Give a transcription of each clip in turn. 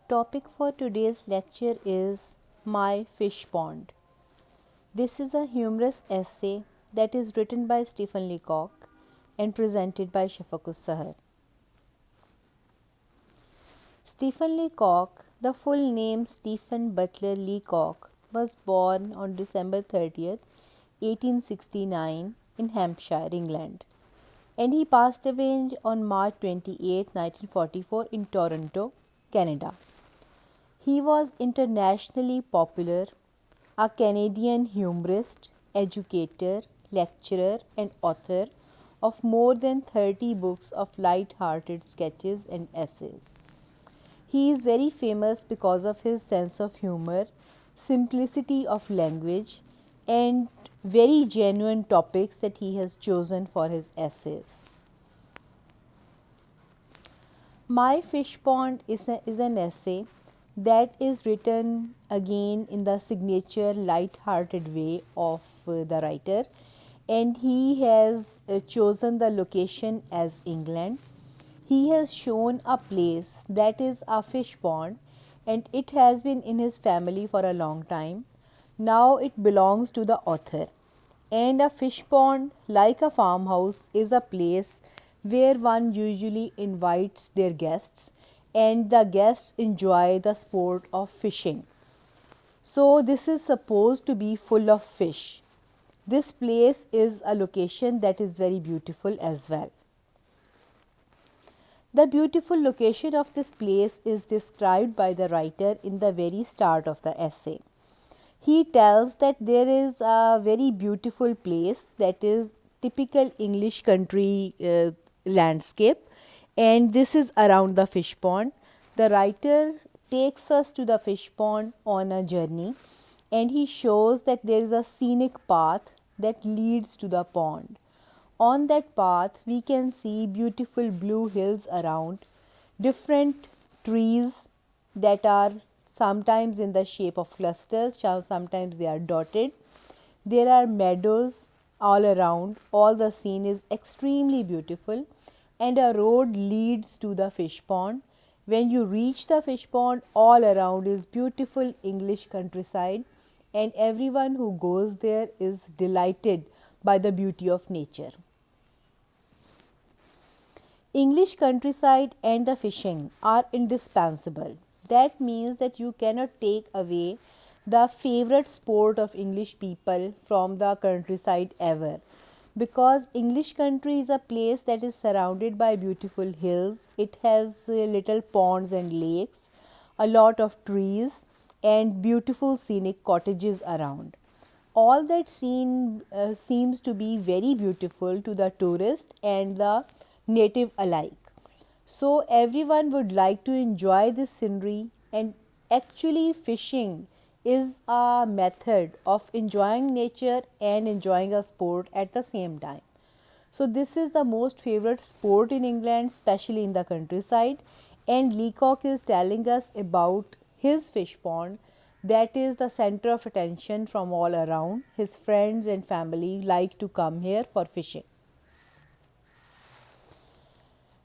Topic for today's lecture is My Fish Pond. This is a humorous essay that is written by Stephen Leacock and presented by Shafakus Sahar. Stephen Leacock, the full name Stephen Butler Leacock, was born on December 30th, 1869 in Hampshire, England, and he passed away on March 28, 1944 in Toronto, Canada. He was internationally popular, a Canadian humorist, educator, lecturer, and author of more than 30 books of light-hearted sketches and essays. He is very famous because of his sense of humor, simplicity of language, and very genuine topics that he has chosen for his essays. My Fish Pond is an essay that is written again in the signature light-hearted way of the writer, and he has chosen the location as England. He has shown a place that is a fish pond, and it has been in his family for a long time. Now it belongs to the author. And a fish pond, like a farmhouse, is a place where one usually invites their guests, and the guests enjoy the sport of fishing. So, this is supposed to be full of fish. This place is a location that is very beautiful as well. The beautiful location of this place is described by the writer in the very start of the essay. He tells that there is a very beautiful place that is typical English country landscape, and this is around the fish pond. The writer takes us to the fish pond on a journey, and he shows that there is a scenic path that leads to the pond. On that path, we can see beautiful blue hills around, different trees that are sometimes in the shape of clusters, sometimes they are dotted. There are meadows all around, all the scene is extremely beautiful, and a road leads to the fish pond. When you reach the fish pond, all around is beautiful English countryside, and everyone who goes there is delighted by the beauty of nature. English countryside and the fishing are indispensable. That means that you cannot take away the favorite sport of English people from the countryside ever, because English country is a place that is surrounded by beautiful hills. It has little ponds and lakes, a lot of trees, and beautiful scenic cottages around. All that scene seems to be very beautiful to the tourist and the native alike. So everyone would like to enjoy this scenery, and actually fishing is a method of enjoying nature and enjoying a sport at the same time. So this is the most favorite sport in England, especially in the countryside, and Leacock is telling us about his fish pond that is the center of attention from all around. His friends and family like to come here for fishing.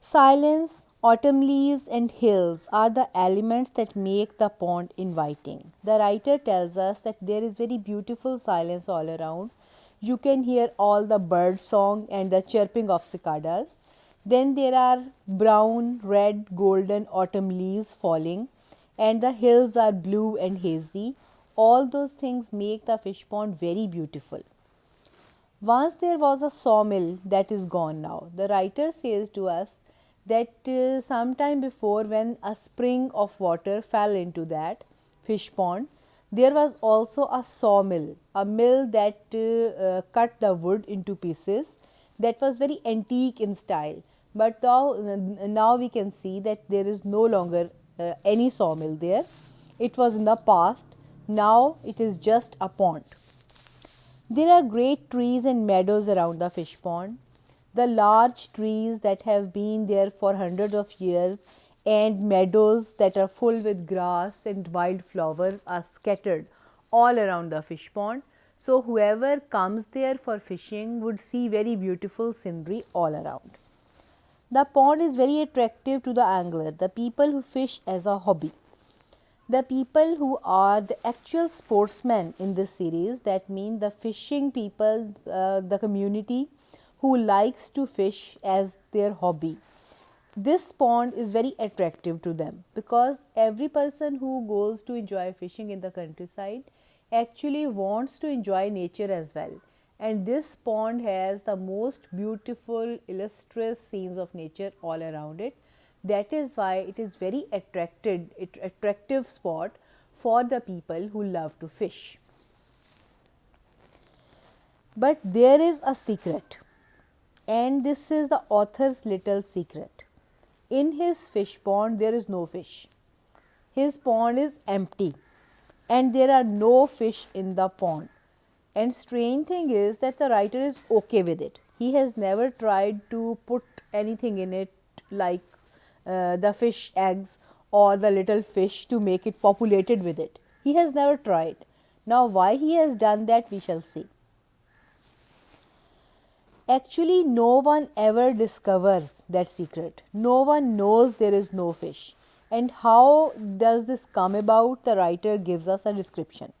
Silence, autumn leaves, and hills are the elements that make the pond inviting. The writer tells us that there is very beautiful silence all around. You can hear all the bird song and the chirping of cicadas. Then there are brown, red, golden autumn leaves falling, and the hills are blue and hazy. All those things make the fish pond very beautiful. Once there was a sawmill that is gone now. The writer says to us that sometime before, when a spring of water fell into that fish pond, there was also a sawmill, a mill that cut the wood into pieces, that was very antique in style. But now we can see that there is no longer any sawmill there. It was in the past. Now it is just a pond. There are great trees and meadows around the fish pond. The large trees that have been there for hundreds of years and meadows that are full with grass and wild flowers are scattered all around the fish pond. So whoever comes there for fishing would see very beautiful scenery all around. The pond is very attractive to the angler, the people who fish as a hobby. The people who are the actual sportsmen in this series, that mean the fishing people, the community who likes to fish as their hobby. This pond is very attractive to them because every person who goes to enjoy fishing in the countryside actually wants to enjoy nature as well. And this pond has the most beautiful, illustrious scenes of nature all around it. That is why it is very attractive spot for the people who love to fish. But there is a secret, and this is the author's little secret. In his fish pond, there is no fish. His pond is empty and there are no fish in the pond. And strange thing is that the writer is okay with it. He has never tried to put anything in it like the fish eggs or the little fish to make it populated with it. He has never tried. Now why he has done that, we shall see. Actually, no one ever discovers that secret. No one knows there is no fish. And how does this come about? The writer gives us a description.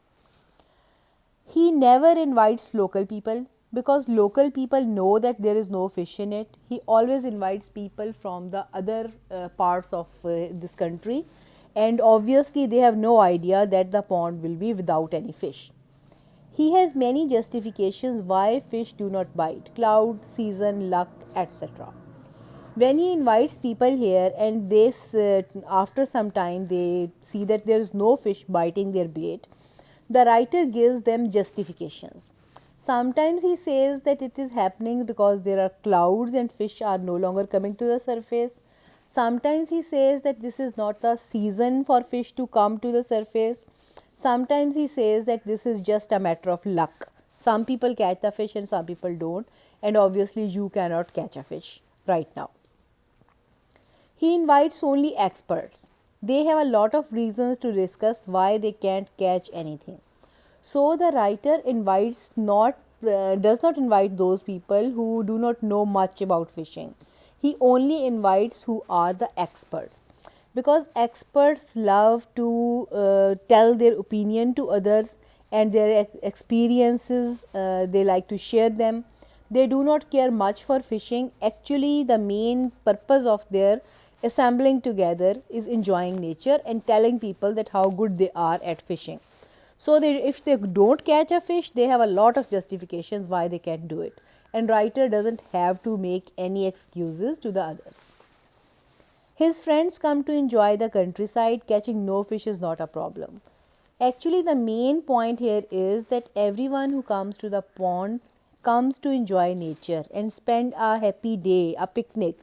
He never invites local people because local people know that there is no fish in it. He always invites people from the other parts of this country, and obviously they have no idea that the pond will be without any fish. He has many justifications why fish do not bite: cloud, season, luck, etc. When he invites people here and after some time they see that there is no fish biting their bait, the writer gives them justifications. Sometimes he says that it is happening because there are clouds and fish are no longer coming to the surface. Sometimes he says that this is not the season for fish to come to the surface. Sometimes he says that this is just a matter of luck. Some people catch the fish and some people don't, and obviously you cannot catch a fish right now. He invites only experts. They have a lot of reasons to discuss why they can't catch anything. So the writer does not invite those people who do not know much about fishing. He only invites who are the experts, because experts love to tell their opinion to others, and their experiences, they like to share them. They do not care much for fishing. Actually, the main purpose of their assembling together is enjoying nature and telling people that how good they are at fishing. So if they don't catch a fish, they have a lot of justifications why they can't do it, and writer doesn't have to make any excuses to the others. His friends come to enjoy the countryside. Catching no fish is not a problem. Actually, the main point here is that everyone who comes to the pond comes to enjoy nature and spend a happy day, a picnic.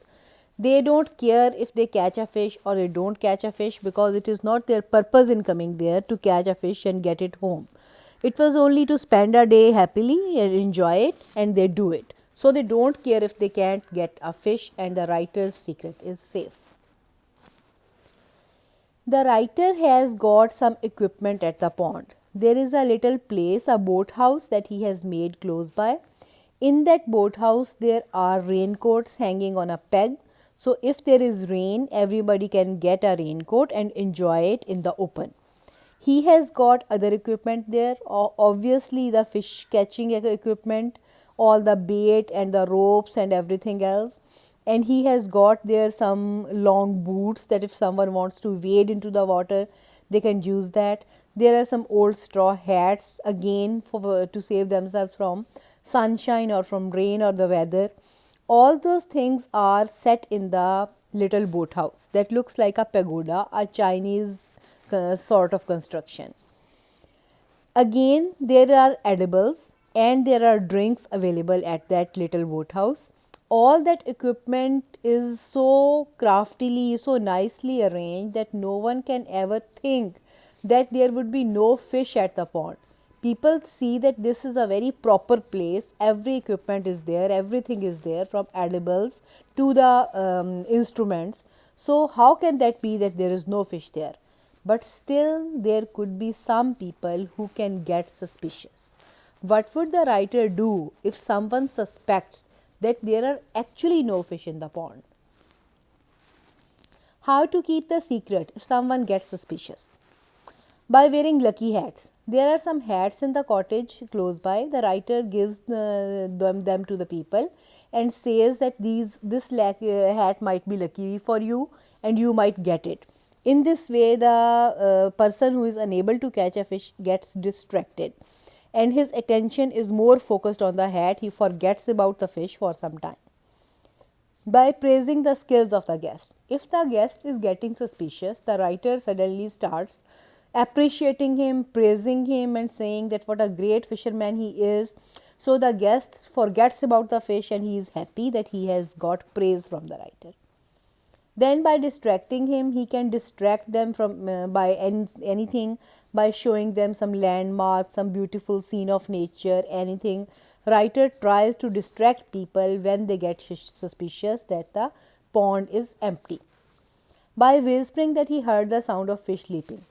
They don't care if they catch a fish or they don't catch a fish, because it is not their purpose in coming there to catch a fish and get it home. It was only to spend a day happily and enjoy it, and they do it. So they don't care if they can't get a fish, and the writer's secret is safe. The writer has got some equipment at the pond. There is a little place, a boathouse that he has made close by. In that boathouse, there are raincoats hanging on a peg. So if there is rain, everybody can get a raincoat and enjoy it in the open. He has got other equipment there, obviously the fish catching equipment, all the bait and the ropes and everything else. And he has got there some long boots that if someone wants to wade into the water, they can use that. There are some old straw hats again to save themselves from sunshine or from rain or the weather. All those things are set in the little boathouse that looks like a pagoda, a Chinese sort of construction. Again, there are edibles and there are drinks available at that little boathouse. All that equipment is so craftily, so nicely arranged that no one can ever think that there would be no fish at the pond. People see that this is a very proper place. Every equipment is there, everything is there, from edibles to the instruments. So how can that be that there is no fish there? But still there could be some people who can get suspicious. What would the writer do if someone suspects that there are actually no fish in the pond? How to keep the secret if someone gets suspicious? By wearing lucky hats. There are some hats in the cottage close by. The writer gives them to the people and says that hat might be lucky for you and you might get it. In this way, the person who is unable to catch a fish gets distracted and his attention is more focused on the hat. He forgets about the fish for some time. By praising the skills of the guest. If the guest is getting suspicious, the writer suddenly starts appreciating him, praising him, and saying that what a great fisherman he is. So the guest forgets about the fish and he is happy that he has got praise from the writer. Then by distracting him, he can distract them from by anything, by showing them some landmarks, some beautiful scene of nature, anything. Writer tries to distract people when they get suspicious that the pond is empty. By whispering that he heard the sound of fish leaping.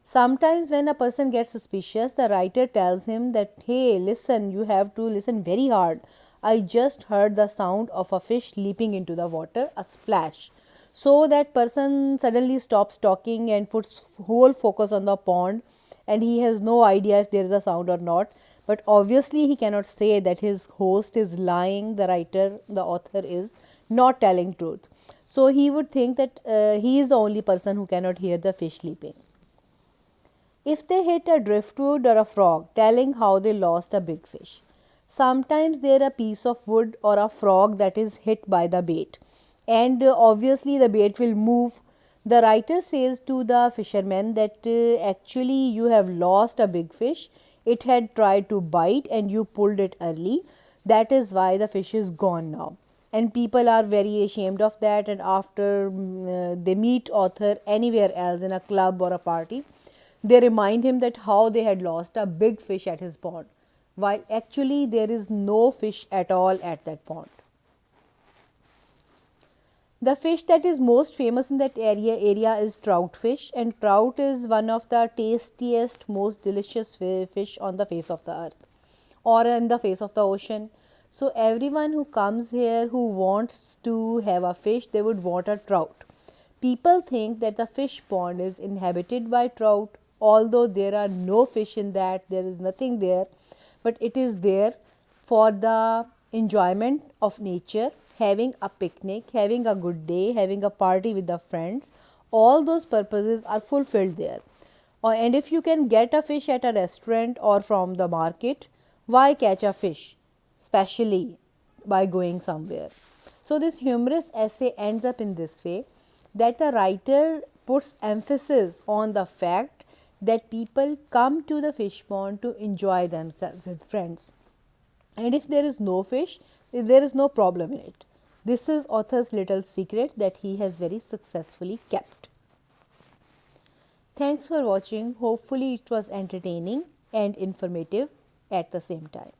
Sometimes when a person gets suspicious, the writer tells him that, hey, listen, you have to listen very hard. I just heard the sound of a fish leaping into the water, a splash. So that person suddenly stops talking and puts whole focus on the pond, and he has no idea if there is a sound or not. But obviously he cannot say that his host is lying, the writer, the author is not telling truth. So he would think that he is the only person who cannot hear the fish leaping. If they hit a driftwood or a frog, telling how they lost a big fish. Sometimes there a piece of wood or a frog that is hit by the bait, and obviously the bait will move. The writer says to the fisherman that actually you have lost a big fish. It had tried to bite and you pulled it early. That is why the fish is gone now. And people are very ashamed of that. And after they meet author anywhere else in a club or a party, they remind him that how they had lost a big fish at his pond, while actually there is no fish at all at that pond. The fish that is most famous in that area is trout fish, and trout is one of the tastiest, most delicious fish on the face of the earth or in the face of the ocean. So everyone who comes here who wants to have a fish, they would want a trout. People think that the fish pond is inhabited by trout, although there are no fish in that, there is nothing there, but it is there for the enjoyment of nature, having a picnic, having a good day, having a party with the friends. All those purposes are fulfilled there. And if you can get a fish at a restaurant or from the market, why catch a fish, especially by going somewhere? So, this humorous essay ends up in this way, that the writer puts emphasis on the fact that people come to the fish pond to enjoy themselves with friends. And if there is no fish, there is no problem in it. This is author's little secret that he has very successfully kept. Thanks for watching. Hopefully it was entertaining and informative at the same time.